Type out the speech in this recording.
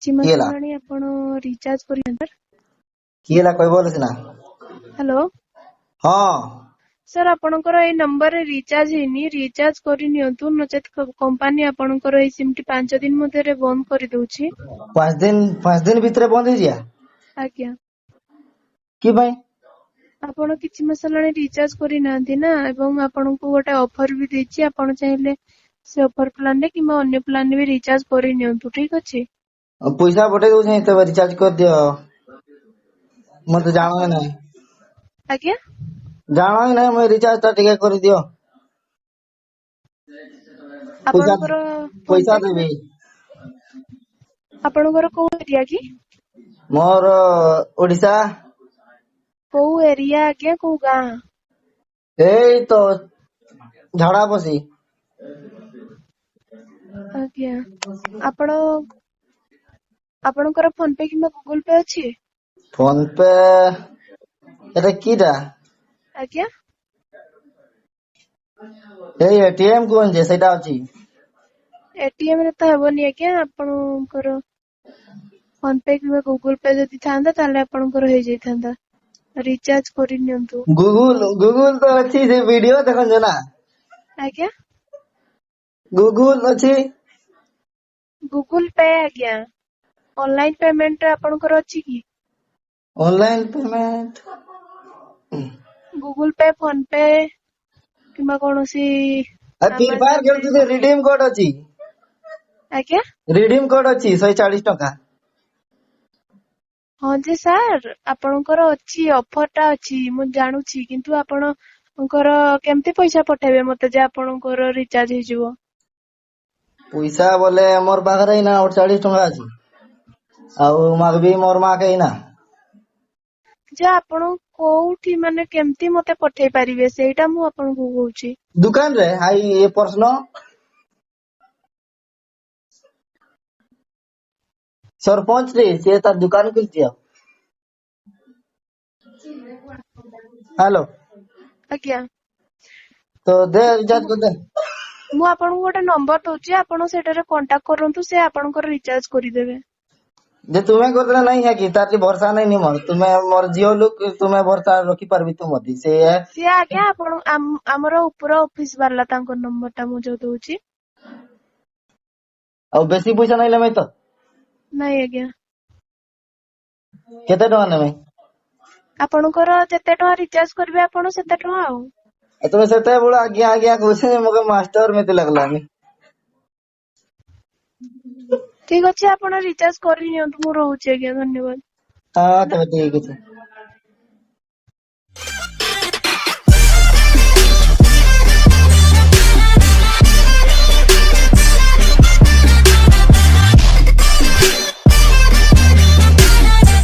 चिमास किएला हेलाणी आपण रिचार्ज करि सर किएला कहबो सिना। हेलो हाँ सर आपणकर ए नंबर रे रिचार्ज हेनी रिचार्ज करि नियंतु नचेत कंपनी आपणकर ए सिम टी 5 दिन मध्ये रे बंद करि दउछि। 5 दिन भितर बंद हो जिया आज्ञा कि भाई आपण किछि मास हेलाणी रिचार्ज करि नांती ना एवं आपणको गोटे ऑफर भी देछि आपण चाहिले से ऑफर प्लान रे किमा अन्य प्लान रे भी रिचार्ज करि नियंतु ठीक अछि। पैसा पठे दो तब रिचार्ज कर दियो मत जानो ना आज्ञा जानो ही ना मैं रिचार्ज टा टिके कर दियो पैसा आपणकर फोन पैसा पे किमा देबी आपणकर को एरिया की मोर ओडिशा को एरिया आज्ञा को गां एई तो झाड़ा बसी आज्ञा आपण आपणकर फोन पे किमा गूगल पे अछि। फोन पे एटा कीटा आज्ञा एई एटीएम कोन जे सेटा अछि एटीएम रे तो हेबनी आज्ञा आपणकर फोन पे किमा गूगल पे जदि थांदा ताले आपणकर हे जाई थांदा रिचार्ज करि नियंतु। गूगल तो अछि से वीडियो देखन जो ना आज्ञा गूगल अछि गूगल पे आज्ञा ऑनलाइन पेमेंट आपणकर अछि की ऑनलाइन पेमेंट गूगल पे फोन पे किमा कोनोसी आ फ्री फायर अमेज़न खेलु से रिडीम कोड अछि आज्ञा रिडीम कोड अछि 140 टका हाँ जे सर आपणकर अछि ऑफर टा अछि मु जानुछि किंतु आपणकर केमते पैसा पठेबे मते जे आपणकर रिचार्ज हे जिवो पैसा बोले मोर पाखरे ना 48 टका अछि आउ मागबी मोर मा के ना जे आपण कोउठी माने केमती मते पठेई परिबे सेटा मु आपनको कहूची दुकान रे हाई ए प्रश्न सरपंच रे से तार दुकान खुलची हेलो आज्ञा तो दे रिचार्ज कर दे मु आपनको गोटे नंबर दउची आपण सेटारे कांटेक्ट करंतु से आपणकर रिचार्ज करिदेबे जे तुम्हें करले नहीं है कि तार भरोसा नहीं मोर तुम्हें मोर जियो लोक तुम्हें भरोसा रखी पारबी तू मती से से आज्ञा आपण हमर ऊपर ऑफिस वाला तांको नंबर ता मु जो दउची और बेसी पैसा नहीं लेमे तो नहीं आज्ञा केते टका नेमे आपणकर जेते टका रिचार्ज करबे आपण सेते टका आ तुम्हें सेते बड़ा आज्ञा आज्ञा कहछे मगे मास्टर में तो लगलानी ठीक अछि आपण रिचार्ज करि नियंतु मु रहउची आज्ञा धन्यवाद। हां तो ठीक है।